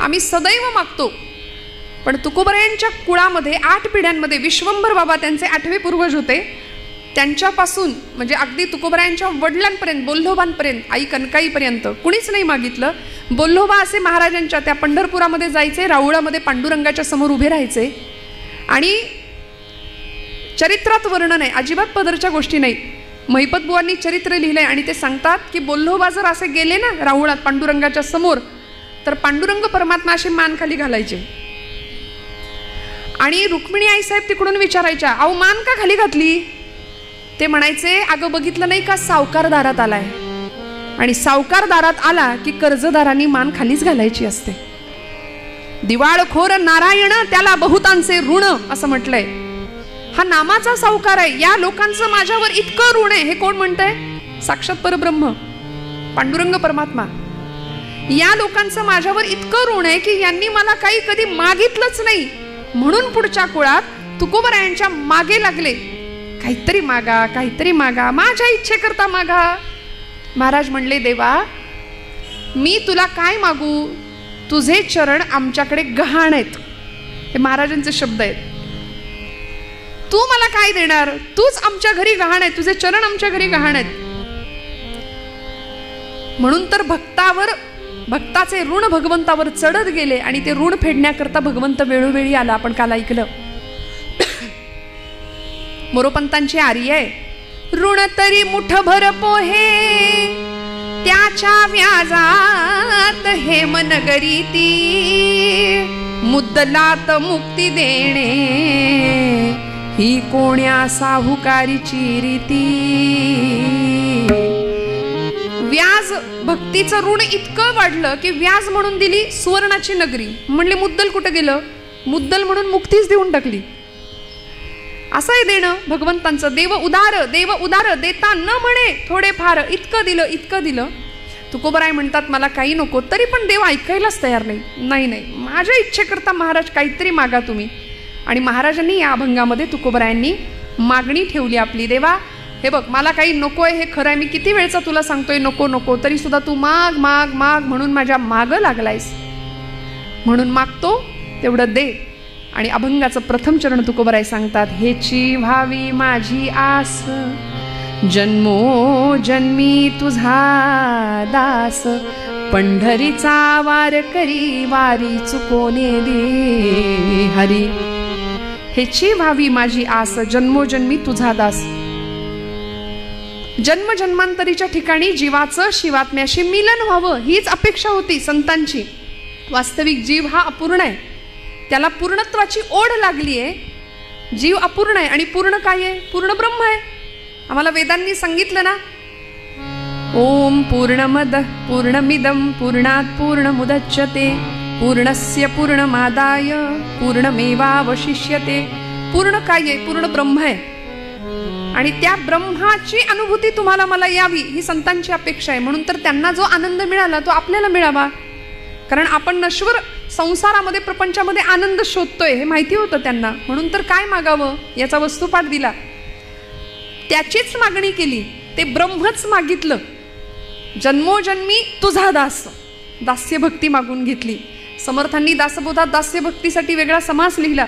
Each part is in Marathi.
आम्ही सदैव मागतो. पण तुकोबरायांच्या कुळामध्ये 8 पिढ्यांमध्ये विश्वंभर बाबा त्यांचे 8वे पूर्वज होते. त्यांच्यापासून म्हणजे अगदी तुकोबरायांच्या वडिलांपर्यंत, बोल्लोबांपर्यंत, आई कनकाईपर्यंत कुणीच नाही मागितलं. बोल्लोबा असे महाराजांच्या त्या पंढरपुरामध्ये जायचे, राऊळामध्ये पांडुरंगाच्या समोर उभे राहायचे आणि चरित्रात वर्णन आहे, अजिबात पदरच्या गोष्टी नाही. महिपत बुवांनी चरित्र लिहिलंय आणि ते सांगतात की बोल्लोबा जर असे गेले ना राऊळात पांडुरंगाच्या समोर, तर पांडुरंग परमात्मा असे मान खाली घालायचे. आणि रुक्मिणी आईसाहेब तिकडून विचारायच्या, अहो मान का खाली घातली? ते म्हणायचे, अगं बघितलं नाही का सावकार दारात आलाय, आणि सावकार दारात आला की कर्जदारांनी मान खालीच घालायची असते. दिवाळखोर नारायण त्याला बहुतांचे ऋण असं म्हटलंय. हा नामाचा सावकार आहे, या लोकांचं माझ्यावर इतकं ऋण आहे. हे कोण म्हणतंय? साक्षात परब्रह्म पांडुरंग परमात्मा. या लोकांचं माझ्यावर इतकं ऋण आहे की यांनी मला काही कधी मागितलंच नाही, म्हणून पुढच्या कुळात तुकोबरायांच्या मागे लागले, काहीतरी मागा, काहीतरी मागा, माझ्या इच्छेकरता मागा. महाराज म्हणले, देवा मी तुला काय मागू, तुझे चरण आमच्याकडे गहाण आहेत. हे महाराजांचे शब्द आहेत. तू मला काय देणार, तूच आमच्या घरी गहाण आहे, तुझे चरण आमच्या घरी गहाण आहेत. म्हणून तर भक्ताचे ऋण भगवंतावर चढत गेले आणि ते ऋण फेडण्याकरता भगवंत वेळोवेळी आला. आपण काल ऐकलं मोरोपंतांची आर्य आहे, ऋण तरी मुठभर पोहे त्याच्या व्याजात हे मनगरी ती, मुद्दलात मुक्ती देणे ही कोण्या साहुकारीची रीती. व्याज भक्तीचं ऋण इतकं वाढलं की व्याज म्हणून दिली सुवर्णाची नगरी. म्हणले मुद्दल कुठं गेलं? मुद्दल म्हणून मुक्तीच देऊन टाकली. असं आहे देणं भगवंतांचं. देव उदार देता न म्हणे थोडे फार, इतकं दिलं इतकं दिलं. तुकोबराय म्हणतात मला काही नको, तरी पण देव ऐकायलाच तयार नाही. नाही माझ्या इच्छेकरता महाराज काहीतरी मागा तुम्ही. आणि महाराजांनी या अभंगामध्ये तुकोबरायांनी मागणी ठेवली आपली. देवा हे बघ मला काही नको आहे, हे खरं आहे, मी किती वेळचा तुला सांगतोय नको नको, तरी सुद्धा तू माग माग माग म्हणून माझ्या मागं लागलायस, म्हणून मागतो तेवढं दे. आणि अभंगाचं प्रथम चरण तुकोबराय सांगतात, हेची व्हावी माझी आस जन्मो जन्मी तुझा दास, पंढरीचा वार करी वारी चुकोने दे हरी. हेची व्हावी माझी आस जन्मोजन्मी तुझा दास. जन्मजन्मांतरीच्या ठिकाणी जीवाचं शिवात्म्याशी मिलन व्हावं हीच अपेक्षा होती संतांची. वास्तविक जीव हा अपूर्ण आहे, त्याला पूर्णत्वाची ओढ लागली आहे. जीव अपूर्ण आहे आणि पूर्ण काय आहे? पूर्ण ब्रह्म आहे. आम्हाला वेदांनी सांगितलं ना, ओम पूर्णमद पूर्णमिदं पूर्णात् पूर्णमुदच्यते पूर्णस्य पूर्णमादाय पूर्णमेवावशिष्यते. पूर्ण काय आहे? पूर्ण ब्रह्म आहे. आणि त्या ब्रह्माची अनुभूती तुम्हाला मला यावी ही संतांची अपेक्षा आहे. म्हणून तर त्यांना जो आनंद मिळाला तो आपल्याला मिळावा. कारण आपण नश्वर संसारामध्ये प्रपंचामध्ये आनंद शोधतोय हे माहिती होतं त्यांना. म्हणून तर काय मागावं याचा वस्तुपाठ दिला, त्याचीच मागणी केली, ते ब्रह्मच मागितलं. जन्मोजन्मी तुझा दास, दास्य भक्ती मागून घेतली. समर्थांनी दासबोधात दास्य भक्तीसाठी वेगळा समास लिहिला.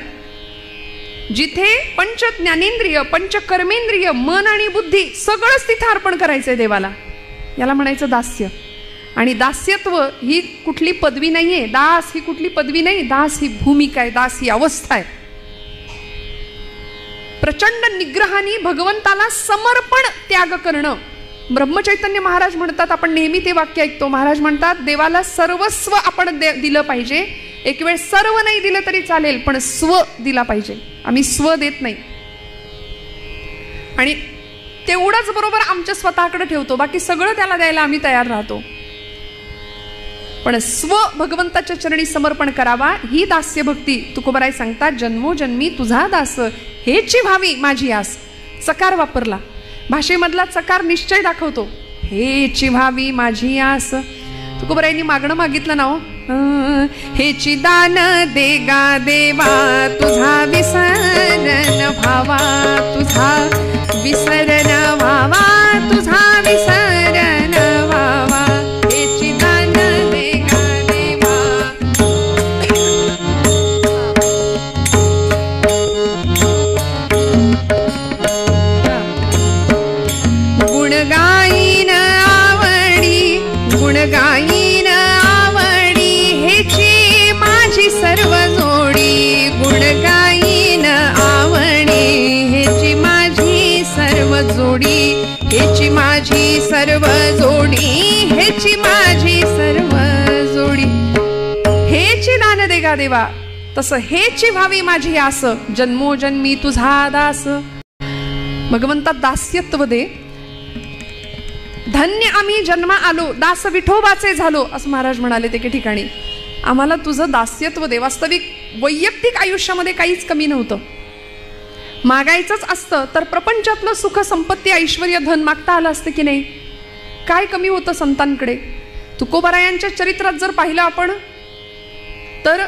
जिथे पंच ज्ञानेंद्रिय पंच कर्मेंद्रिय मन आणि बुद्धी सगळंच तिथे अर्पण करायचंय देवाला, याला म्हणायचं दास्य. आणि दास्यत्व ही कुठली पदवी नाहीये, दास ही कुठली पदवी नाही, दास ही भूमिका आहे, दास ही अवस्था आहे. प्रचंड निग्रहाने भगवंताला समर्पण त्याग करणं. ब्रह्मचैतन्य महाराज म्हणतात, आपण नेहमी ते वाक्य ऐकतो, महाराज म्हणतात देवाला सर्वस्व आपण दिलं पाहिजे. एक वेळ सर्व नाही दिलं तरी चालेल, पण स्व दिला पाहिजे. आम्ही स्व देत नाही आणि तेवढंच बरोबर आमच्या स्वतःकडे ठेवतो, बाकी सगळं त्याला द्यायला आम्ही तयार राहतो. पण स्व भगवंताच्या चरणी समर्पण करावा ही दास्य भक्ती. तुकोबराय सांगतात, जन्मोजन्मी तुझा दास हेची व्हावी माझी आस. चकार वापरला, भाषेमधला चकार निश्चय दाखवतो. हेची व्हावी माझी आस. तुकोबरायांनी मागणं मागितलं ना, हेची दान देगा देवा तुझा विसरण भावा, तुझा विसरण भावा, तुझा विसरण भावा. हेची दान देगा देवा हेची माझी सर्व जोडी, हेची दान देगा देवा, तसं हेची व्हावी माझी आस, जन्मोजन्मी तुझा दास. भगवंता दास्यत्व दे, धन्य आम्ही जन्मा आलो, दास विठोबाचे झालो, असं महाराज म्हणाले ते ठिकाणी. आम्हाला तुझं दास्यत्व दे. वास्तविक वैयक्तिक आयुष्यामध्ये काहीच कमी नव्हतं. मागायचंच असतं तर प्रपंचातलं सुख, संपत्ती, ऐश्वर्य, धन मागता आलं असतं की नाही. काय कमी होतं संतांकडे. तुकोबारायांच्या चरित्रात जर पाहिलं आपण तर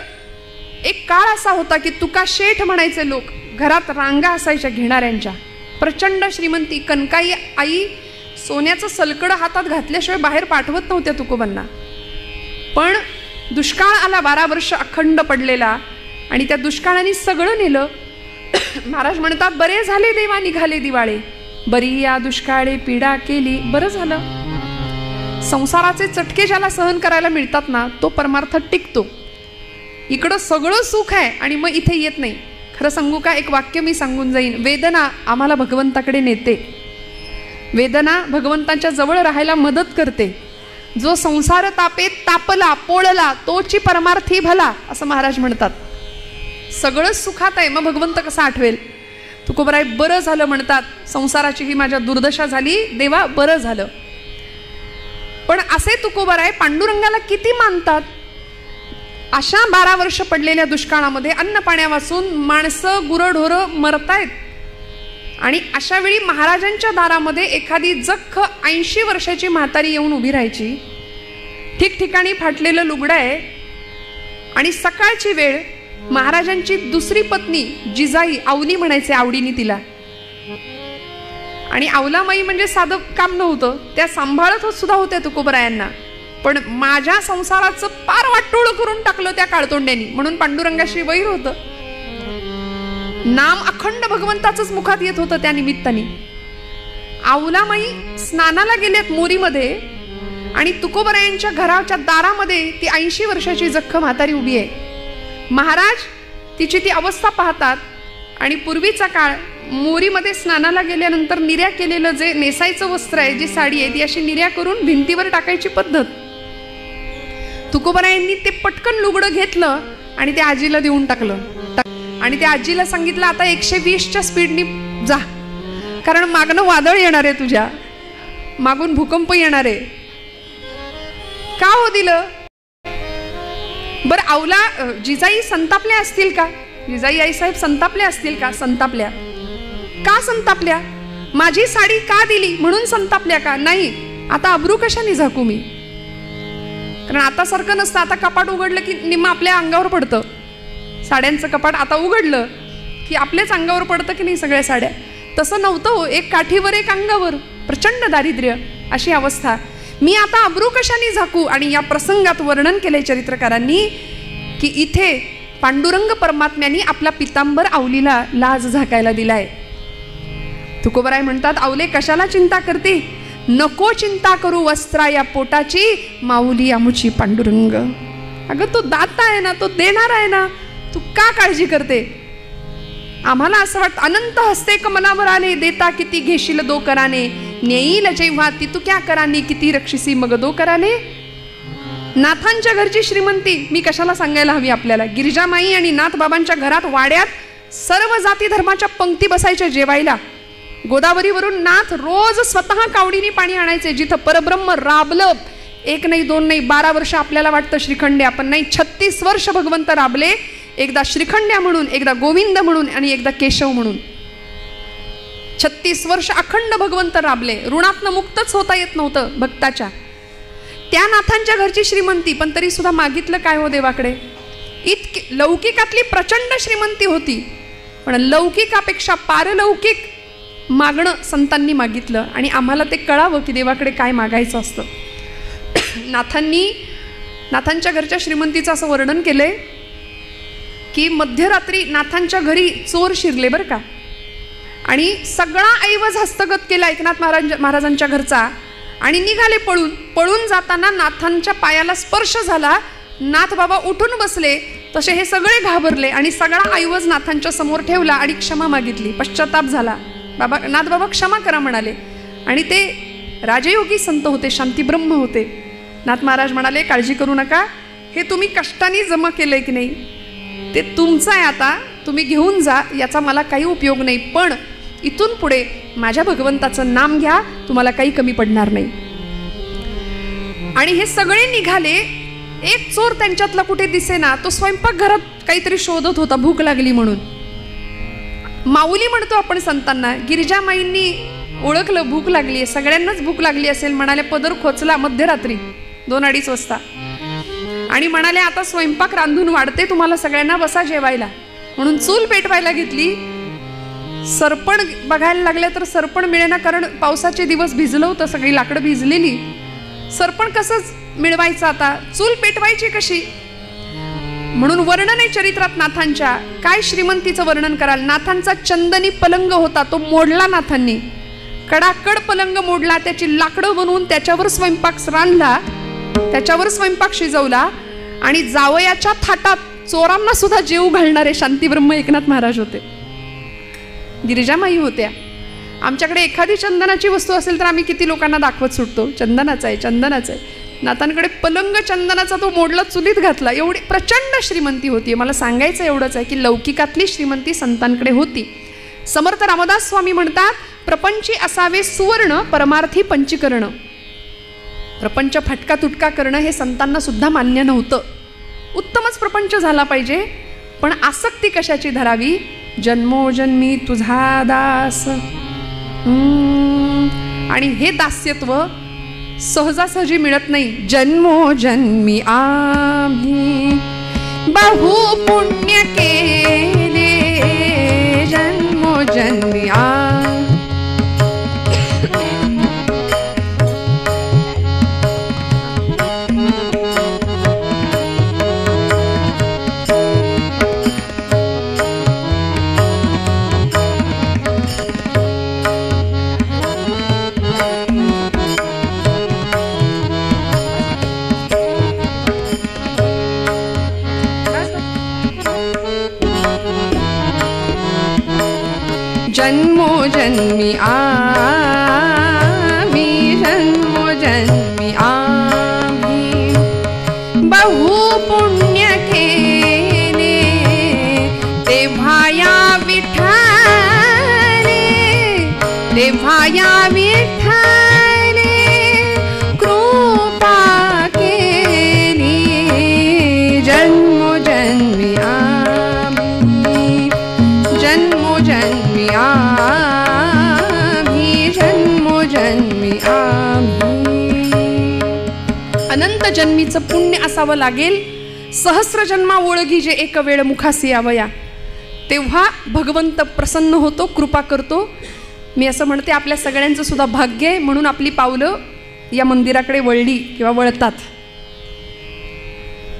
एक काळ असा होता की तुका शेठ म्हणायचे लोक, घरात रांगा असायच्या घेणाऱ्यांच्या. प्रचंड श्रीमंती, कनकाई आई सोन्याचं सलकडं हातात घातल्याशिवाय बाहेर पाठवत नव्हत्या तुकोबांना. पण दुष्काळ आला, 12 वर्ष अखंड पडलेला, आणि त्या दुष्काळाने सगळं नेलं. महाराज म्हणतात, बरे झाले देवा निघाले दिवाळे, बरी या दुष्काळे पीडा केली. बरं झालं. संसाराचे चटके ज्याला सहन करायला मिळतात ना, तो परमार्थ टिकतो. इकडं सगळं सुख आहे आणि मग इथे येत नाही. खरं सांगू का, एक वाक्य मी सांगून जाईन. वेदना आम्हाला भगवंताकडे नेते. वेदना भगवंताच्या जवळ राहायला मदत करते. जो संसार तापे तापला पोळला, तोची परमार्थी भला, असं महाराज म्हणतात. सगळंच सुखात आहे, मग भगवंत कसा आठवेल. तुकोबाराय बरं झालं म्हणतात, संसाराची ही माझ्या दुर्दशा झाली, देवा बरं झालं. पण असे तुकोबाराय पांडुरंगाला किती मानतात. अशा 12 वर्ष पडलेल्या दुष्काळामध्ये अन्न पाण्या वाचून माणसं गुरंढोरं मरतायत, आणि अशा वेळी महाराजांच्या दारामध्ये एखादी जख्ख 80 वर्षाची म्हातारी येऊन उभी राहायची. ठिकठिकाणी फाटलेलं लुगडं आहे, आणि सकाळची वेळ महाराजांची दुसरी पत्नी जिजाई, आवली म्हणायचे आवडीने तिला, आणि आवलामाई म्हणजे साधं काम नव्हतं, त्या सांभाळत सुद्धा होत्या तुकोबरायांना. पण माझ्या संसाराचं पार वाटोळ करून टाकलं त्या काळतोंड्यांनी, म्हणून पांडुरंगाशी वैर होतं. नाम अखंड भगवंताचंच मुखात येत होतं त्या निमित्ताने. आवलामाई स्नानाला गेल्यात मोरीमध्ये, आणि तुकोबरायांच्या घराच्या दारामध्ये ती 80 वर्षाची जख्ख म्हातारी उभी आहे. महाराज तिची ती अवस्था पाहतात, आणि पूर्वीचा काळ मोरीमध्ये स्नानाला गेल्यानंतर निर्या केलेलं जे नेसायचं वस्त्र आहे, जी साडी आहे, ती अशी निर्या करून भिंतीवर टाकायची पद्धत. तुकोबरायांनी ते पटकन लुगडं घेतलं आणि त्या आजीला देऊन टाकलं, आणि त्या आजीला सांगितलं, आता 120च्या स्पीडनी जा, कारण मागणं वादळ येणार आहे, तुझ्या मागून भूकंप येणार आहे. का हो दिलं बरं. आवला जिजाई संतापल्या असतील का, जिजाई आईसाहेब संतापल्या असतील का. संतापल्या. का संतापल्या. माझी साडी का दिली म्हणून संतापल्या का. नाही. आता अब्रू कशाने झाकू मी. कारण आता सारखं नसतं. आता कपाट उघडलं की निम्म आपल्या अंगावर पडतं. साड्यांचं कपाट आता उघडलं की आपल्याच अंगावर पडतं की नाही सगळ्या साड्या. तसं नव्हतं हो. एक काठीवर एक अंगावर. प्रचंड दारिद्र्य अशी अवस्था. मी आता अब्रू कशाने झाकू. आणि या प्रसंगात वर्णन केले चरित्रकारांनी की इथे पांडुरंग परमात्म्यांनी आपला पितांबर आवलीला लाज झाकायला दिलाय. तुकोबराय म्हणतात, आवले कशाला चिंता करते. नको चिंता करू वस्त्रा या पोटाची, माऊली आमुची पांडुरंग. अगं तो दाता आहे ना, तो देणार आहे ना, तू का काळजी करते. आम्हाला असं वाटतं अनंत हस्ते कमलावर आले, देता किती घेशील दो कराने, नेईल जेव्हा ती तू क्या कराने, किती रक्षिसी मग दो कराने. नाथांच्या घरची श्रीमंती मी कशाला सांगायला हवी आपल्याला. गिरिजामाई आणि नाथबाबांच्या घरात वाड्यात सर्व जाती धर्माच्या पंक्ती बसायच्या जेवायला. गोदावरीवरून नाथ रोज स्वतः कावडीने पाणी आणायचे. जिथं परब्रह्म राबलं, 1 नाही 2 नाही 12 वर्ष आपल्याला वाटतं श्रीखंड्या, पण नाही 36 वर्ष भगवंत राबले. एकदा श्रीखंड्या म्हणून, एकदा गोविंद म्हणून आणि एकदा केशव म्हणून. 36 वर्ष अखंड भगवंत राबले. ऋणातनं मुक्तच होता येत नव्हतं भक्ताच्या. त्या नाथांच्या घरची श्रीमंती, पण तरी सुद्धा मागितलं काय हो देवाकडे. इतकी लौकिकातली प्रचंड श्रीमंती होती, पण लौकिकापेक्षा पारलौकिक मागणं संतांनी मागितलं. आणि आम्हाला ते कळावं की देवाकडे काय मागायचं असतं. नाथांच्या घरच्या श्रीमंतीचं असं वर्णन केलंय की मध्यरात्री नाथांच्या घरी चोर शिरले बरं का, आणि सगळा ऐवज हस्तगत केला एकनाथ महाराजांच्या घरचा, आणि निघाले पळून. पळून जाताना नाथांच्या पायाला स्पर्श झाला. नाथ बाबा उठून बसले. तसे हे सगळे घाबरले आणि सगळा ऐवज नाथांच्या समोर ठेवला आणि क्षमा मागितली. पश्चाताप झाला. नाथ बाबा क्षमा करा म्हणाले. आणि ते राजयोगी संत होते, शांतीब्रह्म होते. नाथ महाराज म्हणाले, काळजी करू नका, हे तुम्ही कष्टाने जमा केलंय की नाही ते तुमचं आहे, आता तुम्ही घेऊन जा, याचा मला काही उपयोग नाही, पण इथून पुढे माझ्या भगवंताचं नाम घ्या, तुम्हाला काही कमी पडणार नाही. आणि हे सगळे निघाले. एक चोर त्यांच्यातला कुठे दिसेना, तो स्वयंपाकघरात काहीतरी शोधत होता, भूक लागली म्हणून. माऊली म्हणतो आपण संतांना, गिरिजामाईंनी ओळखलं भूक लागली आहे, सगळ्यांनाच भूक लागली असेल, म्हणाले पदर खोचला मध्यरात्री 2-2:30 वाजता आणि म्हणाले आता स्वयंपाक रांधून वाढते, तुम्हाला सगळ्यांना बसा जेवायला. म्हणून चूल पेटवायला घेतली. सरपण बघायला लागले तर सरपण मिळेना, कारण पावसाचे दिवस भिजलं होतं, सगळी लाकडं भिजलेली. सरपण कसं मिळवायचं, आता चूल पेटवायची कशी, म्हणून वर्णन आहे चरित्रात नाथांच्या. काय श्रीमंतीचं वर्णन कराल. नाथांचा चंदनी पलंग होता, तो मोडला नाथांनी, कडाकड पलंग मोडला, त्याची लाकडं बनवून त्याच्यावर स्वयंपाक रांधला, त्याच्यावर स्वयंपाक शिजवला. आणि जावयाच्या थाटात चोरांना सुद्धा जेव घालणारे शांतीब्रह्म एकनाथ महाराज होते, गिरिजामाई होत्या. आमच्याकडे एखादी चंदनाची वस्तू असेल तर आम्ही किती लोकांना दाखवत सुटतो, चंदनाचं आहे, चंदनाचं आहे. नाथांकडे पलंग चंदनाचा तो मोडला, चुलीत घातला. एवढी प्रचंड श्रीमंती होती. मला सांगायचं एवढंच आहे की लौकिकातली श्रीमंती संतांकडे होती. समर्थ रामदास स्वामी म्हणतात, प्रपंची असावे सुवर्ण, परमार्थी पंचीकरण. प्रपंच फटका तुटका करणं हे संतांना सुद्धा मान्य नव्हतं. उत्तमच प्रपंच झाला पाहिजे, पण आसक्ती कशाची धरावी. जन्मोजन्मी तुझा दास. आणि हे दास्यत्व सहजासहजी मिळत नाही. जन्मोजन्मी आम्ही बहु पुण्य केले, जन्मोजन्मी जन्मोजन्मी आम्ही, जन्मोजन्मी आम्ही बहु पुण्य केले, तेव्हा या विठ्ठले, तेव्हा या विठ्ठले कृपा केली. जन्मोजन्मी आम्ही, जन्मोजन्मी आम्ही, जन्मोजन्मी आम्ही. अनंत जन्मीचं पुण्य असावं लागेल. सहस्र जन्मा ओळगी जे एक वेळ मुखासी यावया, तेव्हा भगवंत प्रसन्न होतो, कृपा करतो. मी असं म्हणते आपल्या सगळ्यांचं सुद्धा भाग्य आहे, म्हणून आपली पावलं या मंदिराकडे वळली किंवा वळतात.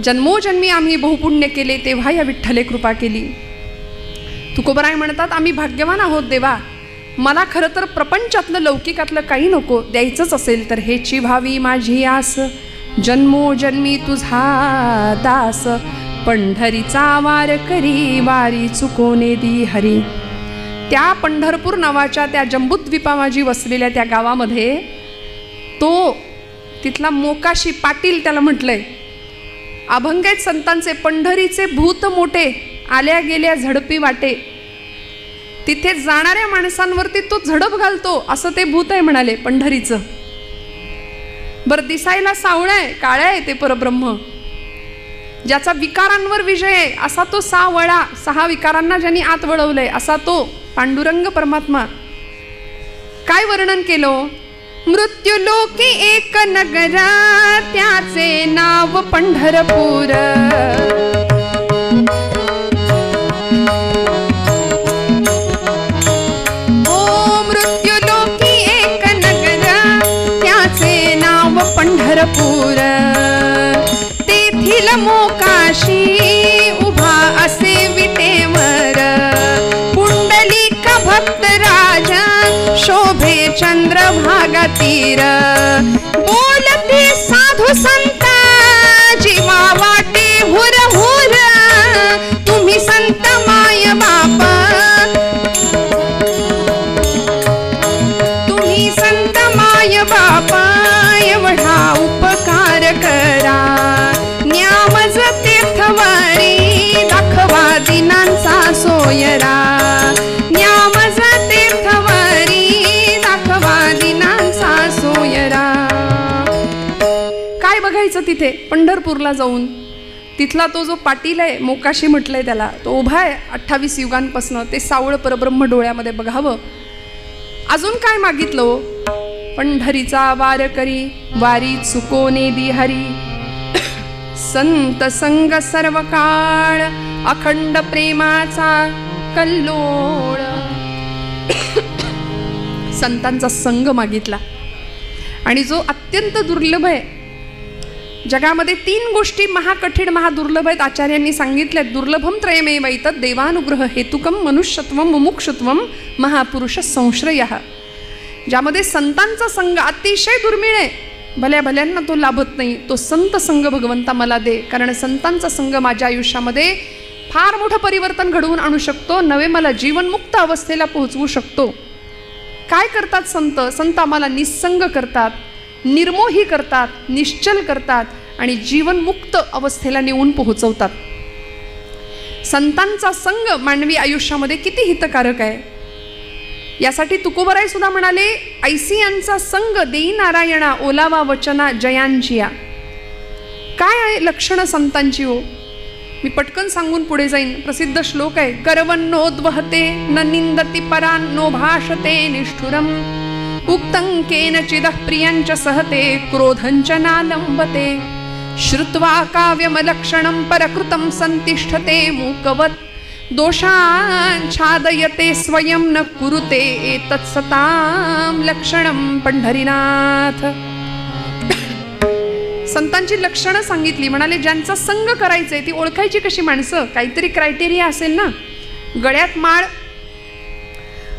जन्मोजन्मी आम्ही बहुपुण्य केले, तेव्हा या विठ्ठले कृपा केली. तुकोबराय म्हणतात, आम्ही भाग्यवान आहोत देवा, मला खरं तर प्रपंचातलं लौकिकातलं काही नको, द्यायचंच असेल तर हेची व्हावी माझी आस. जन्मोजन्मी तुझा दास, पंढरीचा वार करी, वारी चुकोने दी हरी. त्या पंढरपूर नावाच्या त्या जंबूद्वीपामाजी वसलेल्या त्या गावामध्ये तो तिथला मोकाशी पाटील त्याला म्हटलंय. अभंग आहेत संतांचे, पंढरीचे भूत मोठे, आल्या गेल्या झडपी वाटे. तिथे जाणाऱ्या माणसांवरती तो झडप घालतो, असं ते भूत आहे म्हणाले पंढरीचं. बरं, दिसायला सावळं आहे, काळ्या आहे ते परब्रह्म, ज्याचा विकारांवर विजय आहे, असा तो 6 वळा, 6 विकारांना ज्यांनी आत वळवलंय, असा तो पांडुरंग परमात्मा. काय वर्णन केलं. मृत्यू लोकी एक नगरा, त्याचे नाव पंढरपूर. पंढरपूर तेथील मोकाशी उभा असे विटेवर, पुंडलिक भक्त राजा शोभे चंद्रभागा तीर. बोलते साधू संत जीवा वाटे हुर हुर, तुम्ही संत माय बाप, तुम्ही संत माय बाप, एवढा उपकार पंढरपूरला जाऊन तिथला तो जो पाटील आहे, मोकाशी म्हटलंय त्याला, तो उभा आहे 28 युगांपासनं, ते सावळ परब्रह्म डोळ्यामध्ये बघावं. अजून काय मागितलं? पंढरीचा वार करी वारी चुकोने दिहरी, संत संग सर्व काळ अखंड प्रेमाचा कल्लोळ. संतांचा संग मागितला. आणि जो अत्यंत दुर्लभ आहे, जगामध्ये 3 गोष्टी महाकठीण महादुर्लभ आहेत, आचार्यांनी सांगितल्यात. दुर्लभम त्रयमेव एतत् देवानुग्रह हेतुकम मनुष्यत्वम मुमुक्षुत्वम महापुरुष संश्रयः. ज्यामध्ये संतांचा संग अतिशय दुर्मिळ आहे, भल्या भल्यांना तो लाभत नाही. तो संत संग भगवंता मला दे, कारण संतांचा संग माझ्या आयुष्यामध्ये फार मोठं परिवर्तन घडवून आणू शकतो, नवे मला जीवनमुक्त अवस्थेला पोहोचवू शकतो. काय करतात संत? संत आम्हाला निस्संग करतात, निर्मोही करतात, निश्चल करतात आणि जीवनमुक्त अवस्थेला नेऊन पोहोचवतात. संतांचा संग मानवी आयुष्यामध्ये किती हितकारक आहे. यासाठी तुकोबराय सुद्धा म्हणाले, ऐसी यांचा संग देई नारायणा ओलावा वचना जयांचिया. काय आहे लक्षणं संतांची हो? मी पटकन सांगून पुढे जाईन. प्रसिद्ध श्लोक आहे, करवन्नोद्वहते न निंदति परान् नो भाषते निष्ठुरम उक्तं केनचिदः प्रियञ्च सहते क्रोधञ्च नालम्बते श्रुत्वा काव्यमलक्षणं परकृतं संतिष्ठते मूकवत् दोषाच्छादयते स्वयं न कुरुते एतत्सतां लक्षणं पंढरीनाथ. संतांची लक्षणं सांगितली. म्हणाले ज्यांचा संग करायचंय ती ओळखायची कशी माणसं? काहीतरी क्रायटेरिया असेल ना. गळ्यात माळ,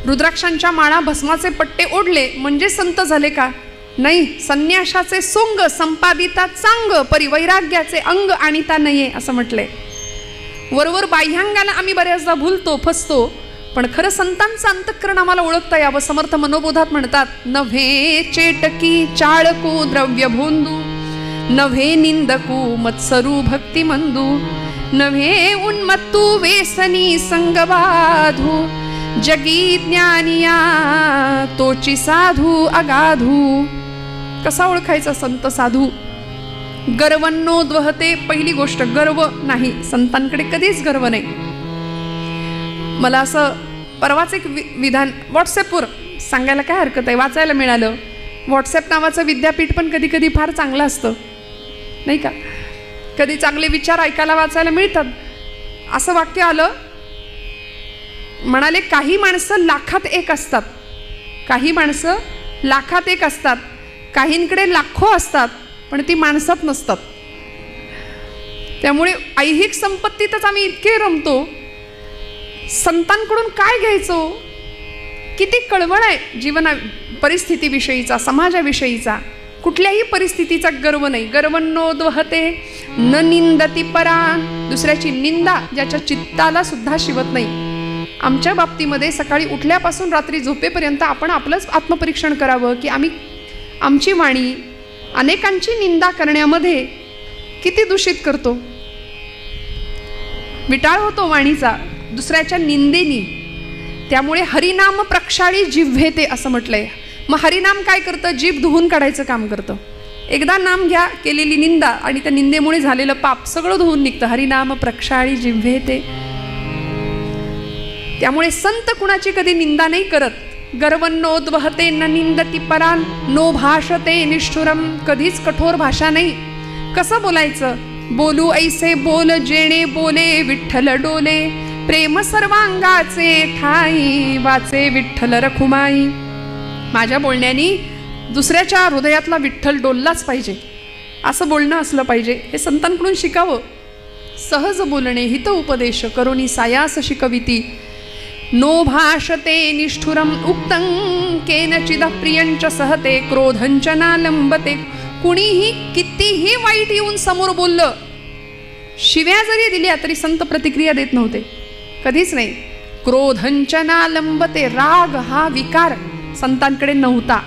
रुद्राक्षांच्या माळा, भस्माचे पट्टे ओढले म्हणजे संत झाले का? नाही. संन्याशाचे सोंग संपादिता चांग परिवैराग्याचे अंग आणिता नये असं म्हटलंय. वरवर बाह्यांगाला आम्ही बऱ्याचदा भूलतो, फसतो, पण खरं संतांचं अंतःकरण आम्हाला ओळखता यावं. समर्थ मनोबोधात म्हणतात, नव्हे चेटकी चाळकू द्रव्य भोंदू, नव्हे निंदकू मत्सरू भक्ती मंदू, नव्हे उन्मत्तू वेसनी संगबाधू, जगी ज्ञानिया तोची साधू अगाधू. कसा ओळखायचा संत साधू? गर्वन्नोद्वहते. पहिली गोष्ट गर्व नाही. संतांकडे कधीच गर्व नाही. मला असं परवाच एक विधान व्हॉट्सॲपवर सांगायला काय हरकत आहे, वाचायला मिळालं. व्हॉट्सॲप नावाचं विद्यापीठ पण कधी कधी फार चांगलं असतं नाही का? कधी चांगले विचार ऐकायला वाचायला मिळतात. असं वाक्य आलं, म्हणाले काही माणसं लाखात एक असतात, काही माणसं लाखात एक असतात, काहींकडे लाखो असतात पण ती माणसात नसतात. त्यामुळे ऐहिक संपत्तीतच आम्ही इतके रमतो. संतांकडून काय घ्यायचो? किती कळवळ आहे जीवना परिस्थितीविषयीचा, समाजाविषयीचा. कुठल्याही परिस्थितीचा गर्व नाही. गर्वन्नोद्वहते न निंदति परान्. दुसऱ्याची निंदा ज्याच्या चित्ताला सुद्धा शिवत नाही. आमच्या बाबतीमध्ये सकाळी उठल्यापासून रात्री झोपेपर्यंत आपण आपलंच आत्मपरीक्षण करावं की आम्ही आमची वाणी अनेकांची निंदा करण्यामध्ये किती दूषित करतो. विटाळ होतो वाणीचा दुसऱ्याच्या निंदेनी. त्यामुळे हरिनाम प्रक्षाळी जिव्हेते असं म्हटलंय. मग हरिनाम काय करतं? जीभ धुवून काढायचं काम करतं. एकदा नाम घ्या, केलेली निंदा आणि त्या निंदेमुळे झालेलं पाप सगळं धुवून निघतं. हरिनाम प्रक्षाळी जिव्हेते. त्यामुळे संत कुणाची कधी निंदा नाही करत. गर्वन्नोद्वहते न निंदति परान् नो भाषते निष्ठुरम. कधीच कठोर भाषा नाही. कसं बोलायचं? बोलू ऐसे बोल जेणे बोले विठ्ठल डोले, प्रेम सर्वांगाचे ठाई वाचे विठ्ठल रखुमाई. माझ्या बोलण्याने दुसऱ्याच्या हृदयातला विठ्ठल डोललाच पाहिजे, असं बोलणं असलं पाहिजे. हे संतांकडून शिकावं. सहज बोलणे हित उपदेश करोनी सायास शिकविती. नो भाषते निष्ठुरम उक्तं केनचिदः प्रियञ्च सहते क्रोधञ्च नालंबते. कुणीही कितीही वाईट येऊन समोर बोललं, शिव्या जरी दिल्या तरी संत प्रतिक्रिया देत नव्हते, कधीच नाही. क्रोधञ्च नालंबते. राग हा विकार संतांकडे नव्हता.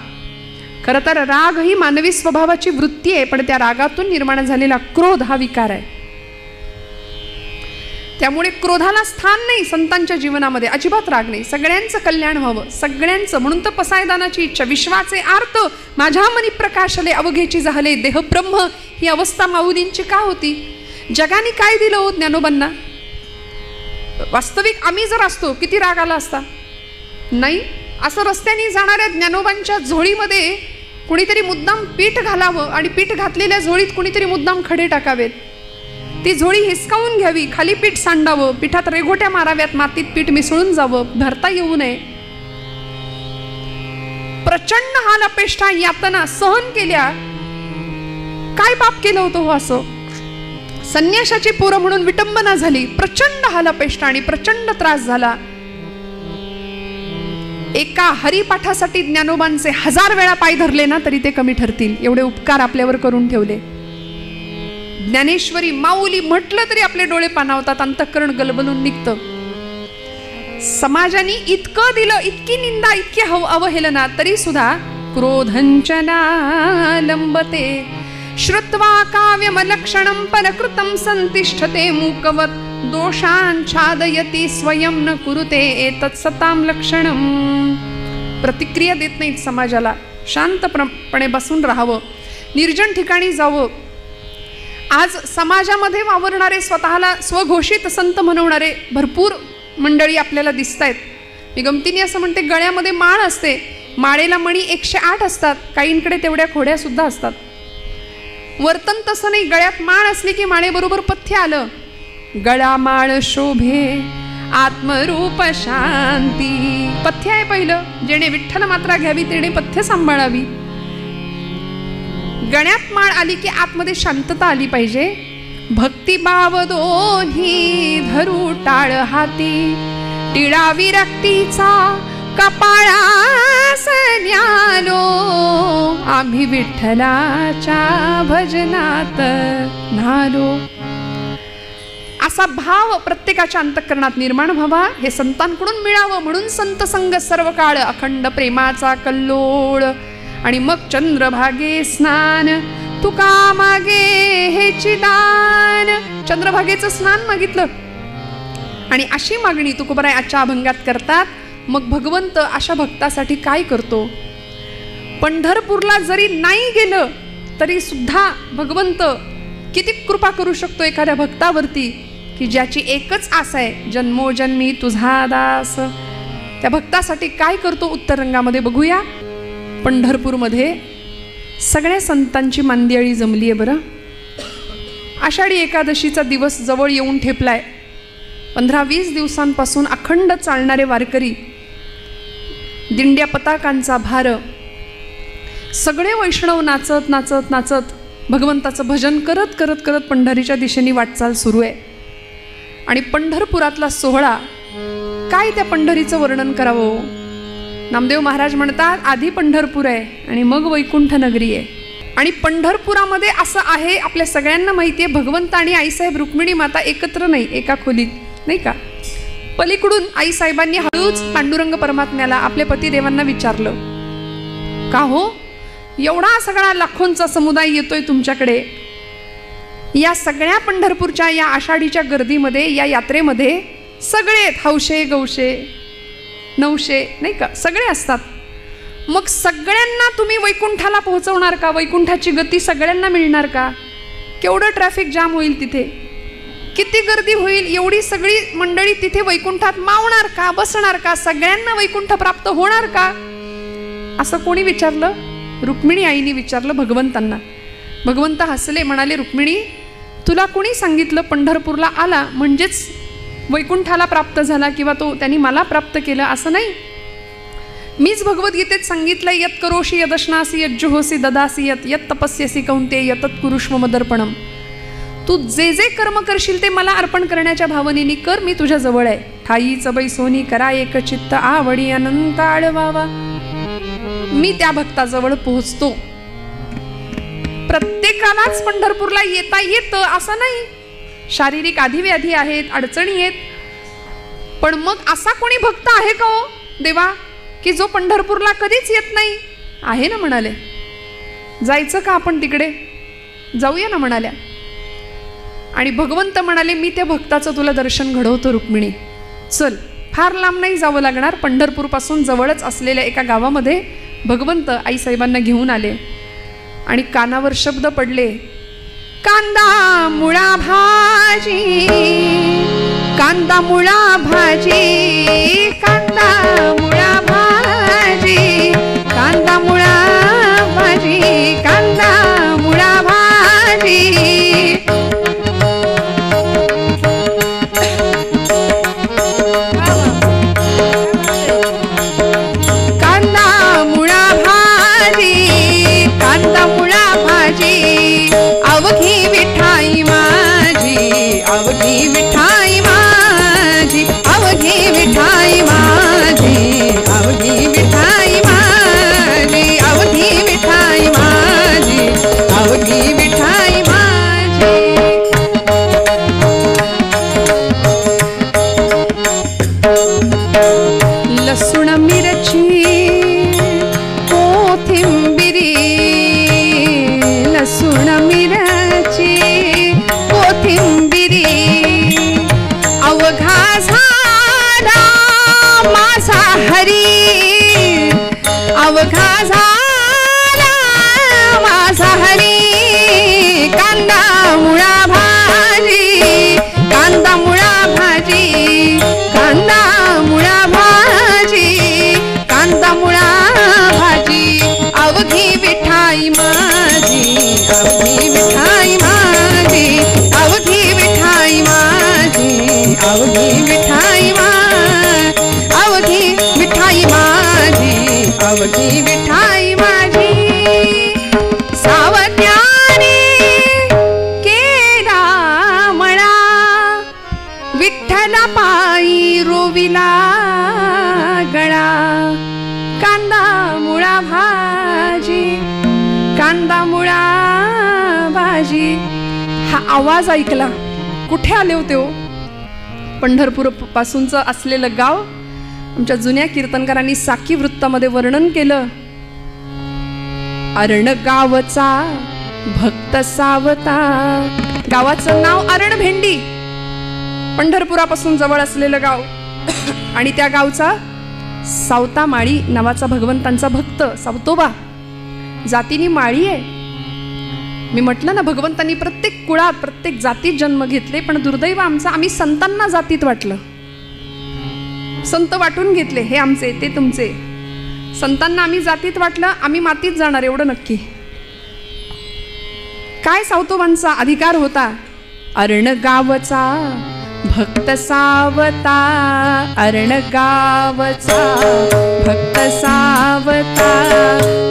खरं तर राग ही मानवी स्वभावाची वृत्ती आहे, पण त्या रागातून निर्माण झालेला क्रोध हा विकार आहे. त्यामुळे क्रोधाला स्थान नाही संतांच्या जीवनामध्ये, अजिबात राग नाही. सगळ्यांचं कल्याण व्हावं, सगळ्यांचं. म्हणून तर पसायदानाची इच्छा, विश्वाचे आर्त माझ्या मनी प्रकाशले, अवघेची जाहले देह ब्रह्म. ही अवस्था माऊलींची का होती? जगाने काय दिलं हो ज्ञानोबांना? वास्तविक आम्ही जर असतो किती राग आला असता? नाही. असं रस्त्याने जाणाऱ्या ज्ञानोबांच्या झोळीमध्ये कुणीतरी मुद्दाम पीठ घालावं आणि पीठ घातलेल्या झोळीत कुणीतरी मुद्दाम खडे टाकावेत. ती झोळी हिसकावून घ्यावी, खाली पीठ सांडावं, पिठात रेघोट्या माराव्यात, मातीत पीठ मिसळून जावं, भरता येऊ नये. प्रचंड हाल अपेष्टा यातना सहन केल्या. काय पाप केलं होतं हो असं? संन्याशाची पोरं म्हणून विटंबना झाली, प्रचंड हाल अपेष्टा आणि प्रचंड त्रास झाला. एका हरिपाठासाठी ज्ञानोबांचे 1000 वेळा पाय धरले ना तरी ते कमी ठरतील, एवढे उपकार आपल्यावर करून ठेवले. ज्ञानेश्वरी माऊली म्हटलं तरी आपले डोळे पाणावतात, अंतःकरण गलबलून निघतं. समाजाने इतकं दिलं, इतकी निंदा, इतकी अवहेलना, तरी सुद्धा क्रोधंचना लंबते श्रुत्वा काव्यमलक्षणं परकृतं संतिष्ठते मूकवत दोषांच्छादयति स्वयं न कुरुते एतत्सतां लक्षणं. प्रतिक्रिया देत नाहीत समाजाला. शांतपणे बसून राहावं, निर्जन ठिकाणी जावं. आज समाजामध्ये वावरणारे, स्वतःला स्वघोषित संत म्हणवणारे भरपूर मंडळी आपल्याला दिसत आहेत. मी गमतीने असं म्हणते, गळ्यामध्ये माळ असते, माळेला मणी 108 असतात, काहींकडे तेवढ्या खोड्या सुद्धा असतात. वर्तन तसं नाही. गळ्यात माळ असली की माळेबरोबर पथ्य आलं. गळा माळ शोभे आत्मरूप शांती, पथ्य आहे पहिलं. जेणे विठ्ठल मात्रा घ्यावी तेणे पथ्य सांभाळावी. गळ्यात माळ आली की आतमध्ये शांतता आली पाहिजे. भक्तिभाव दोन्ही धरू टाळ हाती, टिळा विरक्तीचा कपाळास न्यालो, आम्ही विठ्ठलाच्या भजनात न्हालो. असा भाव प्रत्येकाच्या अंतःकरणात निर्माण व्हावा, हे संतांकडून मिळावं. म्हणून संत संग सर्व काळ, अखंड प्रेमाचा कल्लोळ. आणि मग चंद्रभागे स्नान तुका मागे हेची दान. चंद्रभागेचं स्नान मागितलं आणि अशी मागणी तुकोबाराय आजच्या अभंगात करतात. मग भगवंत अशा भक्तासाठी काय करतो? पंढरपूरला जरी नाही गेलं तरी सुद्धा भगवंत किती कृपा करू शकतो एखाद्या भक्तावरती, की ज्याची एकच आस आहे, जन्मोजन्मी तुझा दास. त्या भक्तासाठी काय करतो उत्तर रंगामध्ये बघूया. पंढरपूरमध्ये सगळ्या संतांची मांदियाळी जमली आहे बरं. आषाढी एकादशीचा दिवस जवळ येऊन ठेपलाय. 15-20 दिवसांपासून अखंड चालणारे वारकरी, दिंड्या पताकांचा भार, सगळे वैष्णव नाचत नाचत नाचत भगवंताचं भजन करत करत करत पंढरीच्या दिशेने वाटचाल सुरू आहे. आणि पंढरपुरातला सोहळा काय, त्या पंढरीचं वर्णन करावं? नामदेव महाराज म्हणतात, आधी पंढरपूर आहे आणि मग वैकुंठ नगरी आहे. आणि पंढरपुरामध्ये असं आहे, आपल्या सगळ्यांना माहिती आहे, भगवंत आणि आईसाहेब रुक्मिणी माता एकत्र नाही, एका खोलीत, नाही का? पलीकडून आईसाहेबांनी हळूच पांडुरंग परमात्म्याला, आपल्या पतिदेवांना विचारलं, का हो एवढा सगळा लाखोंचा समुदाय येतोय तुमच्याकडे, या सगळ्या पंढरपूरच्या या आषाढीच्या गर्दीमध्ये, या यात्रेमध्ये सगळे हौशे गौशे नवशे, नाही का, सगळे असतात. मग सगळ्यांना तुम्ही वैकुंठाला पोहोचवणार का? वैकुंठाची गती सगळ्यांना मिळणार का? केवढं ट्रॅफिक जाम होईल तिथे, किती गर्दी होईल, एवढी सगळी मंडळी तिथे वैकुंठात मावणार का, बसणार का, सगळ्यांना वैकुंठ प्राप्त होणार का? असं कोणी विचारलं? रुक्मिणी आईने विचारलं भगवंतांना. भगवंत हसले, म्हणाले, रुक्मिणी तुला कोणी सांगितलं पंढरपूरला आला म्हणजेच वैकुंठाला प्राप्त झाला किंवा तो त्यांनी मला प्राप्त केलं? असं नाही. मीच भगवद्गीतेत सांगितलं, यत करोशी यदश्नासी यज्जुहोसी ददासी यत यत तपस्यसी कौंतेय तत् कुरुष्व मदर्पणम. तू जे जे कर्म करशील ते मला अर्पण करण्याच्या भावनेने कर, मी तुझ्या जवळ आहे. ठाईच बैसोनी करा एक चित्त, आवडी अनंत आळवावा. मी त्या भक्ताजवळ पोहोचतो. प्रत्येकालाच पंढरपूरला येता येतं असं नाही. शारीरिक आधिव्याधी आहेत, अडचणी आहेत. पण मग असा कोणी भक्त आहे का हो देवा, की जो पंढरपूरला कधीच येत नाही? आहे ना, म्हणाले. जायचं का आपण तिकडे? जाऊया ना, म्हणाल्या. आणि भगवंत म्हणाले, मी त्या भक्ताचं तुला दर्शन घडवतो रुक्मिणी, चल. फार लांब नाही जावं लागणार, पंढरपूरपासून जवळच असलेल्या एका गावामध्ये भगवंत आईसाहेबांना घेऊन आले आणि कानावर शब्द पडले, कांदा मुळा भाजी, कांदा मुळा भाजी, कांदा मुळा भाजी, कांदा मुळा भाजी, कांदा मुळा भाजी. कांदा मुळा भाजी, कांदा मुळा भाजी, अवघी विठाई माझी, अवघी विठाई माझी, अवघी विठाई माझी, अवघी विठाई माझी, अवघी विठाई माझी, अवघी विठाई माझी. लसूण मिरची कोथिंबिरी, लसूण मिरची कोथिंबिरी, अवघा झाला माझा हरी, अवघा झाला माझा हरी. कांदा मुळा भाजी, कांदा मुळा भाजी, कांदा मुळा भाजी, कांदा मुळा भाजी, अवघी विठाई माझी, अवघी विठाई माझी, अवघी विठाई माझी, अवघी विठाई माझी, अवघी विठाई माझी, अवघी विठाई माझी. सावत्याने केला मळा, विठ्ठला पायी रोविला गळा. कांदा मुळा भाजी, कांदा मुळा भाजी. हा आवाज ऐकला, कुठे आले होते हो? पंढरपूर पासूनचं असलेलं गाव. आमच्या जुन्या कीर्तनकारांनी साकी वृत्तामध्ये वर्णन केलं, अरण गावचा भक्त सावता. गावाचं नाव अरणभेंडी, पंढरपुरापासून जवळ असलेलं गाव. आणि त्या गावचा सावता माळी नावाचा भगवंतांचा भक्त सावतोबा, जातीने माळी आहे. मी म्हटलं ना, भगवंतांनी प्रत्येक कुळात प्रत्येक जातीत जन्म घेतले, पण दुर्दैव आमचा, आम्ही संतांना जातीत वाटलं. संत वाटून घेतले, हे आमचे ते तुमचे. संतांना आम्ही जातीत वाटलं, आम्ही मातीत जाणार एवढं नक्की. काय सावतोबांचा अधिकार होता? अरण गावचा भक्त सावता, अरण गावचा भक्त सावता,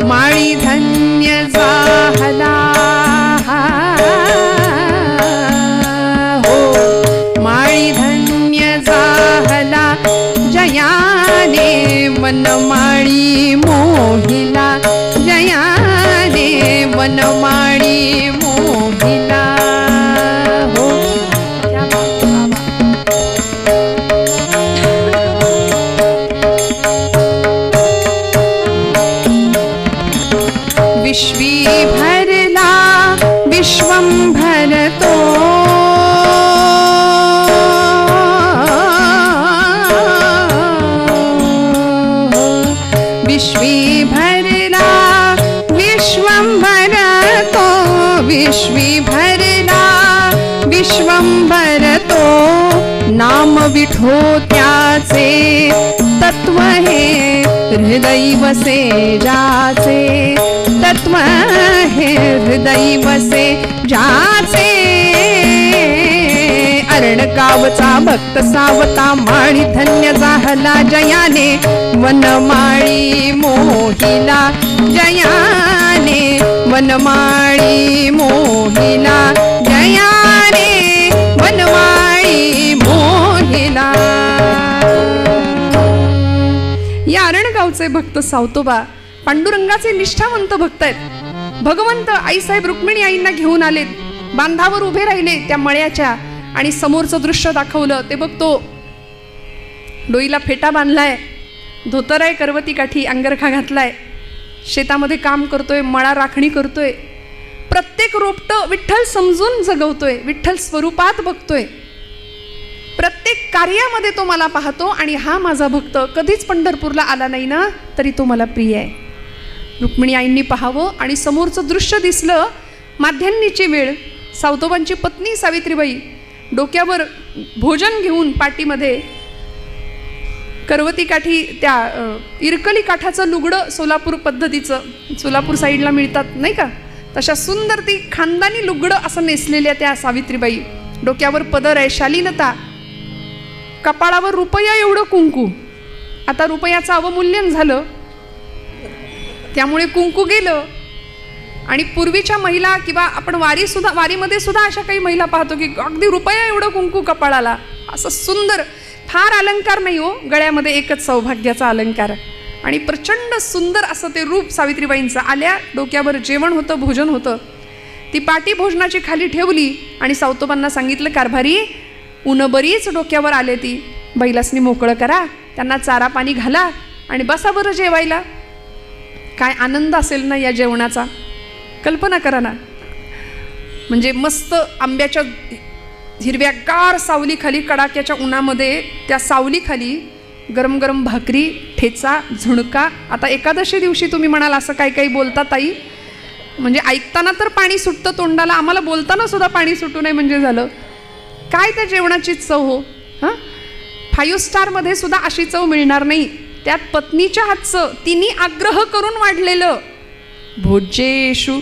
माळी धन्य झाला हो, माळी धन्य झाला, जयाने वनमाळी मोहिला, जयाने वनमाळी मोहिला हो. विश्वी भरला विश्वंभर तो, विश्वी भरला विश्वंभर तो, विश्वी भरला विश्वंभर तो, नाम विठो त्याचे तत्व हे हृदय वसे जाचे, तत्व हे हृदय वसे जाचे. अरण गावचा भक्त सावता, माळी धन्य झाला, जयाने वनमाळी मोहिला, जयाने वनमाळी मोहिला, जयाने वनमाळी मोहिला. या अरणगावचे भक्त सावतोबा पांडुरंगाचे निष्ठावंत भक्त आहेत. भगवंत आईसाहेब रुक्मिणी आईंना घेऊन आलेत, बांधावर उभे राहिले त्या मळ्याच्या, आणि समोरचं दृश्य दाखवलं. ते बघतो, डोईला फेटा बांधलाय, धोतर आहे, करवती काठी अंगरखा घातलाय, शेतामध्ये काम करतोय, मळा राखणी करतोय. प्रत्येक रोपटं विठ्ठल समजून जगवतोय, विठ्ठल स्वरूपात बघतोय. प्रत्येक कार्यामध्ये तो मला पाहतो आणि हा माझा भक्त कधीच पंढरपूरला आला नाही ना तरी तो मला प्रिय आहे. रुक्मिणी आईंनी पाहावं आणि समोरचं दृश्य दिसलं. माध्यान्नीची वेळ, सावतोबांची पत्नी सावित्रीबाई डोक्यावर भोजन घेऊन पाठीमध्ये करवती काठी, त्या इरकली काठाचं लुगडं सोलापूर पद्धतीचं, सोलापूर साईडला मिळतात नाही का, तशा सुंदर ती खानदानी लुगडं असं नेसलेल्या त्या सावित्रीबाई. डोक्यावर पदर आहे, शालीनता, कपाळावर रुपया एवढं कुंकू. आता रुपयाचं अवमूल्यन झालं त्यामुळे कुंकू गेलं. आणि पूर्वीच्या महिला किंवा आपण वारीमध्ये सुद्धा अशा काही महिला पाहतो की अगदी रुपया एवढं कुंकू कपाळाला, असं सुंदर, फार अलंकार नाही हो, गळ्यामध्ये एकच सौभाग्याचा अलंकार आणि प्रचंड सुंदर असं ते रूप सावित्रीबाईंचं. आल्या, डोक्यावर जेवण होतं, भोजन होतं. ती पाटी भोजनाची खाली ठेवली आणि सावतोबांना सांगितलं, कारभारी ऊन बरीच डोक्यावर आले, ती बैलासनी मोकळं करा, त्यांना चारा पाणी घाला आणि बसा बरं जेवायला. काय आनंद असेल ना या जेवणाचा, कल्पना करा ना. म्हणजे मस्त आंब्याच्या हिरव्यागार सावलीखाली, कडाक्याच्या उन्हामध्ये, त्या सावलीखाली गरम गरम भाकरी, ठेचा, झुणका. आता एकादशी दिवशी तुम्ही म्हणाल असं काही काही बोलता ताई, म्हणजे ऐकताना तर पाणी सुटतं तोंडाला, आम्हाला बोलताना सुद्धा पाणी सुटू नये म्हणजे झालं. काय त्या जेवणाची चव हो. हां, 5 स्टारमध्ये सुद्धा अशी चव मिळणार नाही. त्यात पत्नीच्या हातचं, तिने आग्रह करून वाढलेलं. भोजेषु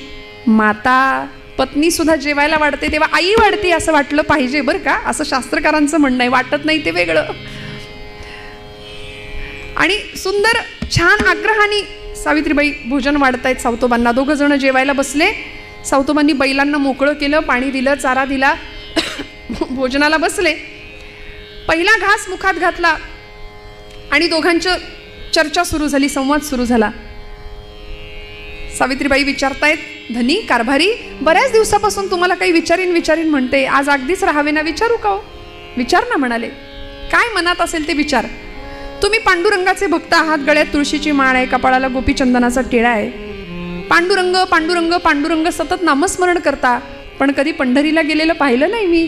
माता, पत्नी सुद्धा जेवायला वाढते तेव्हा आई वाढते असं वाटलं पाहिजे बरं का, असं शास्त्रकारांचं म्हणणं आहे. वाटत नाही ते वेगळं. आणि सुंदर छान आग्रहाने सावित्रीबाई भोजन वाढतायत सावतोबांना. 2 जण जेवायला बसले. सावतोबांनी बैलांना मोकळं केलं, पाणी दिलं, चारा दिला, भोजनाला बसले. पहिला घास मुखात घातला आणि दोघांची चर्चा सुरू झाली, संवाद सुरू झाला. सावित्रीबाई विचारतायत, धनी कारभारी, बऱ्याच दिवसापासून तुम्हाला काही विचारीन म्हणते, आज अगदीच राहावे ना, विचारू का हो? विचार ना म्हणाले. काय मनात असेल ते विचार. तुम्ही पांडुरंगाचे भक्त आहात, गळ्यात तुळशीची माळ आहे, कपाळाला गोपीचंदनाचा टिळा आहे. पांडुरंग पांडुरंग पांडुरंग सतत नामस्मरण करता, पण कधी पंढरीला गेलेलं पाहिलं नाही मी,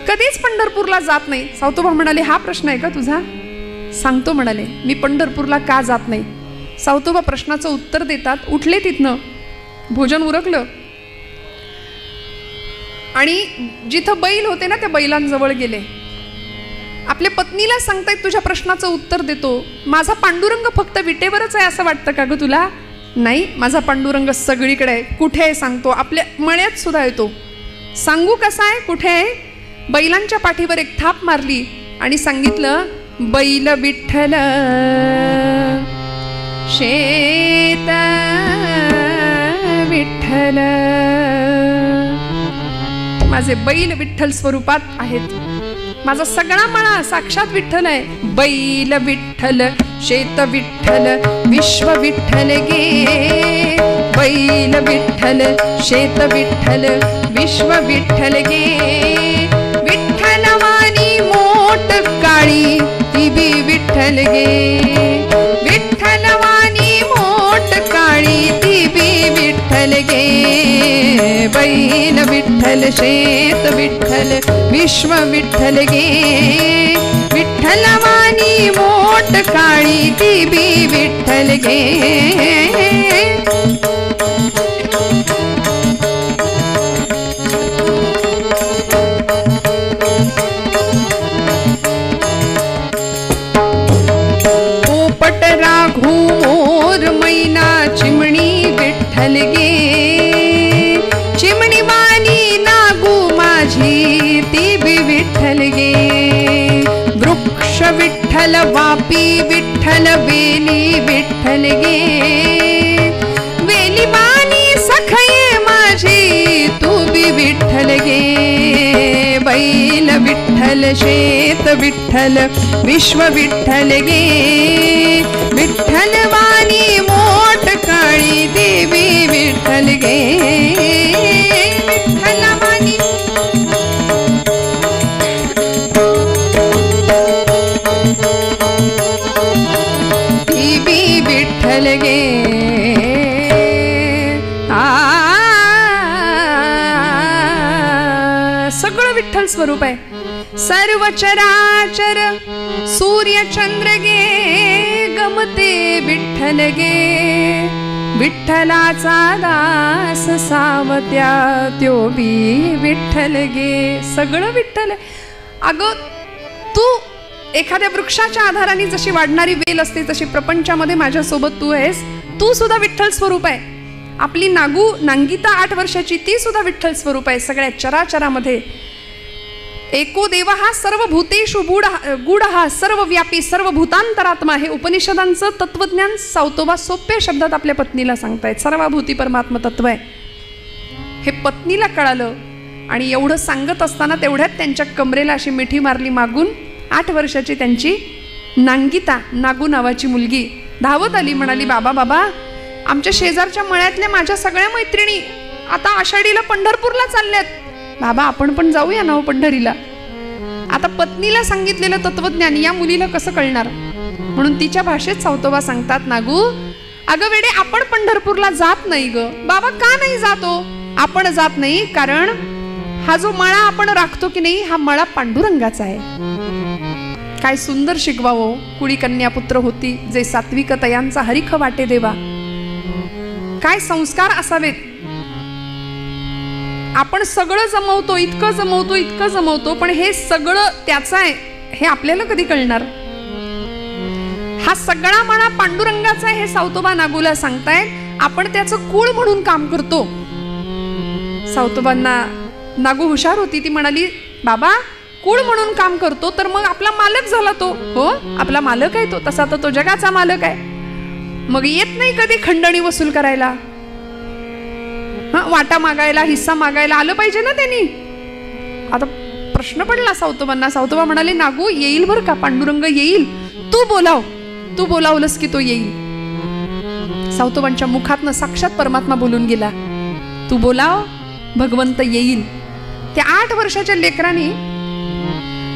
कधीच पंढरपूरला जात नाही. सावतोबा म्हणाले, हा प्रश्न आहे का तुझा? सांगतो म्हणाले, मी पंढरपूरला का जात नाही. सावतोबा प्रश्नाचं उत्तर देतात. उठले तिथनं, भोजन उरकलं आणि जिथं बैल होते ना त्या बैलांजवळ गेले. आपल्या पत्नीला सांगतायत, तुझ्या प्रश्नाचं उत्तर देतो. माझा पांडुरंग फक्त विटेवरच आहे असं वाटतं का ग तुला? नाही, माझा पांडुरंग सगळीकडे आहे. कुठे आहे सांगतो, आपल्या मळ्यात सुद्धा येतो. सांगू कसा आहे, कुठे आहे? बैलांच्या पाठीवर एक थाप मारली आणि सांगितलं, बैल विठ्ठल शेत विठ्ठल. माझे बैल विठ्ठल स्वरूपात आहेत. माझा सगळा मळा साक्षात विठ्ठल आहे. बैल विठ्ठल शेत विठ्ठल विश्व विठ्ठल गे. बैल विठ्ठल शेत विठ्ठल विश्व विठ्ठल गे. विठ्ठल वाणी मोठ काळी ती बी विठ्ठल गे. विठ्ठल वाणी मोठ काळी ती बी विठ्ठल गे. बैल विठ्ठल शेत विठ्ठल विश्व विठ्ठल गे. विठ्ठल वाणी मोठ काळी ती बी विठ्ठल गे. पोपट राघू मोर मैना चिमणी विठ्ठल गे. चिमणी वाणी नागू माझी ती बी विठ्ठल गे. वृक्ष विठ्ठल वापी विठ्ठल वेली विठ्ठल गे. वेली वाणी सखये माझी तू बी विठ्ठल गे. बैल विठ्ठल शेत विठ्ठल विश्व विठ्ठल गे. विठ्ठल वाणी मोठ काळी देवी विठ्ठल गे. विठ्ठल वाणी देवी विठ्ठल गे. सगळं विठ्ठल स्वरूप आहे. सर्व चराचर सूर्य चंद्र गे गमते विठ्ठल गे, विठ्ठलाचा दास सावत्या त्यो बी विठ्ठल गे. सगळं विठ्ठल आहे. अगं तू एखाद्या वृक्षाच्या आधाराने जशी वाढणारी वेल असते तशी प्रपंचामध्ये माझ्यासोबत तू आहेस. तू सुद्धा विठ्ठल स्वरूप आहे. आपली नांगिता 8 वर्षाची ती सुद्धा विठ्ठल स्वरूप आहे. सगळ्या चराचरामध्ये एको देव हा सर्व भूतेषु गूढ हा सर्वव्यापी सर्व भूतांतरात्मा. हे उपनिषदांचं तत्वज्ञान सावतोबा सोप्या शब्दात आपल्या पत्नीला सांगतायत. सर्वभूती परमात्मा तत्व आहे हे पत्नीला कळालं आणि एवढं सांगत असताना तेवढ्यात त्यांच्या कमरेला अशी मिठी मारली मागून. 8 वर्षाची त्यांची नांगिता, नागू नावाची मुलगी धावत आली. म्हणाली, बाबा बाबा, आमच्या शेजारच्या मळ्यातल्या माझ्या सगळ्या मैत्रिणी आता आषाढीला पंढरपूरला चालल्यात. बाबा आपण पण जाऊया ना पंढरीला. आता पत्नीला सांगितलेलं तत्वज्ञान या मुलीला कसं कळणार, म्हणून तिच्या भाषेत सावतोबा सांगतात, नागू अगं वेडे, आपण पंढरपूरला जात नाही ग. बाबा का नाही जातो? आपण जात नाही कारण हा जो मळा आपण राखतो की नाही, हा मळा पांडुरंगाचा आहे. काय सुंदर शिकवावं. कुळी कन्या पुत्र होती जे सात्विक तयांचा हरिख वाटे देवा. काय संस्कार असावेत. आपण सगळं जमवतो, इतकं जमवतो, पण हे सगळं त्याचं आहे हे आपल्याला कधी कळणार. हा सगळा मळा पांडुरंगाचा आहे हे सावतोबा नागूला सांगतायत. आपण त्याचं कुळ म्हणून काम करतो. सावतोबांना नागू हुशार होती. ती म्हणाली, बाबा कुळ म्हणून काम करतो तर मग आपला मालक झाला तो. हो आपला मालक आहे तो, तसा तर तो जगाचा मालक आहे. मग येत नाही कधी खंडणी वसूल करायला, वाटा मागायला, हिस्सा मागायला आलं पाहिजे ना त्यांनी. आता प्रश्न पडला सावतोबांना. सावतोबा म्हणाले, नागू येईल बरं का, पांडुरंग येईल, तू बोलावलंस की तो येईल. सावतोबांच्या मुखातनं साक्षात परमात्मा बोलून गेला, तू बोलाव भगवंत येईल. त्या 8 वर्षाच्या लेकरांनी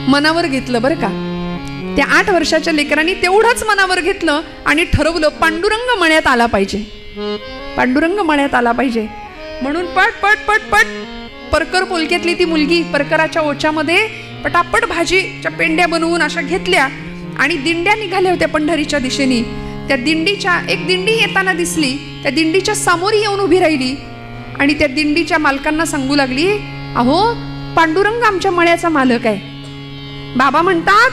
मनावर घेतलं बरं का. त्या 8 वर्षाच्या लेकरांनी तेवढंच मनावर घेतलं आणि ठरवलं पांडुरंग मळ्यात आला पाहिजे, पांडुरंग मळ्यात आला पाहिजे. म्हणून पट पट पट पट परकर पोलक्यातली ती मुलगी परकराच्या ओच्यामध्ये पटापट भाजीच्या पेंड्या बनवून अशा घेतल्या आणि दिंड्या निघाल्या होत्या पंढरीच्या दिशेने. त्या दिंडीच्या एक दिंडी येताना दिसली. त्या दिंडीच्या सामोरी येऊन उभी राहिली आणि त्या दिंडीच्या मालकांना सांगू लागली, अहो पांडुरंग आमच्या मळ्याचा मालक आहे. बाबा म्हणतात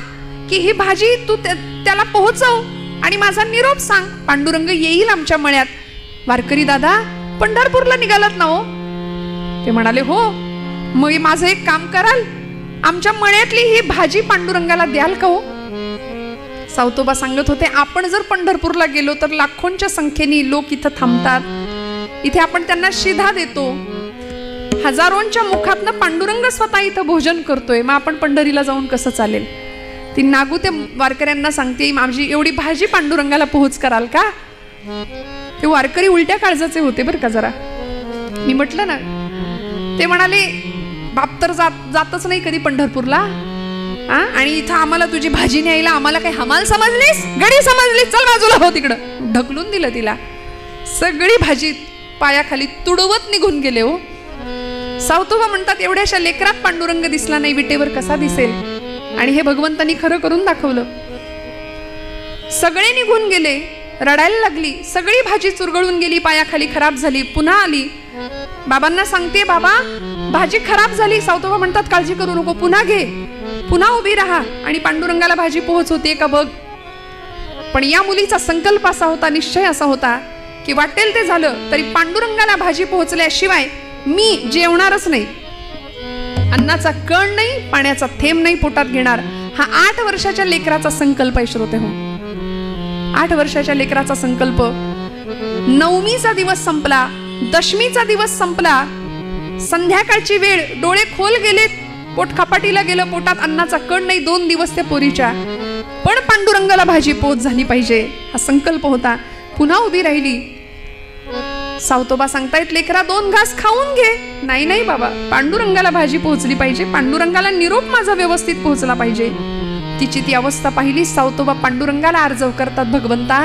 की ही भाजी तू त्याला पोहोचव आणि माझा निरोप सांग, पांडुरंग येईल आमच्या मळ्यात. वारकरी दादा पंढरपूरला निघालात ना हो? ते म्हणाले, हो. मग माझं एक काम कराल, आमच्या मळ्यातली ही भाजी पांडुरंगाला द्याल का हो? सावतोबा सांगत होते, आपण जर पंढरपूरला गेलो तर लाखोंच्या संख्येने लोक इथं थांबतात. इथे आपण त्यांना शिधा देतो. हजारोंच्या मुखातनं पांडुरंग स्वतः इथं भोजन करतोय. मग आपण पंढरीला जाऊन कसं चालेल? ती नागू त्या वारकऱ्यांना सांगते, माझी एवढी भाजी पांडुरंगाला पोहोच कराल का? ते वारकरी उलट्या काळजाचे होते बरं का जरा. मी म्हटलं ना, ते म्हणाले, बाप तर जातच नाही कधी पंढरपूरला, आणि इथं आम्हाला तुझी भाजी न्यायला आम्हाला काही हमाल समजलीस, गडी समजलीस, चल बाजूला हो. तिकडं ढकलून दिलं तिला. सगळी भाजी पायाखाली तुडवत निघून गेले हो. सावतोबा म्हणतात, एवढ्याशा लेकरात पांडुरंग दिसला नाही, विटेवर कसा दिसेल? आणि हे भगवंतांनी खरं करून दाखवलं. सगळे निघून गेले. रडायला लागली. सगळी भाजी चुरगळून गेली, पायाखाली खराब झाली. पुन्हा आली. बाबांना सांगते, बाबा भाजी खराब झाली. सावतोबा म्हणतात, काळजी करू नको, पुन्हा घे, पुन्हा उभी राहा आणि पांडुरंगाला भाजी पोहोच होते का बघ. पण या मुलीचा संकल्प असा होता, निश्चय असा होता की वाटेल ते झालं तरी पांडुरंगाला भाजी पोहोचल्याशिवाय मी जेवणारच नाही. अन्नाचा कण नाही, पाण्याचा थेंब नाही पोटात घेणार. हा 8 वर्षाच्या लेकराचा संकल्प आहे श्रोते हो. 8 वर्षाच्या लेकराचा संकल्प. नवमीचा दिवस संपला, दशमीचा दिवस संपला, संध्याकाळची वेळ, डोळे खोल गेलेत, पोट खपाटीला गेलं, पोटात अन्नाचा कण नाही. 2 दिवस त्या पोरीच्या, पण पांडुरंगाला भाजी पोहोच झाली पाहिजे हा संकल्प होता. पुन्हा उभी राहिली. सावतोबा सांगतायत, लेकरा 2 घास खाऊन घे. नाही नाही बाबा, पांडुरंगाला भाजी पोहोचली पाहिजे, पांडुरंगाला निरोप माझा व्यवस्थित पोहोचला पाहिजे. तिची ती अवस्था पाहिली. सावतोबा पांडुरंगाला आर्जव करतात, भगवंता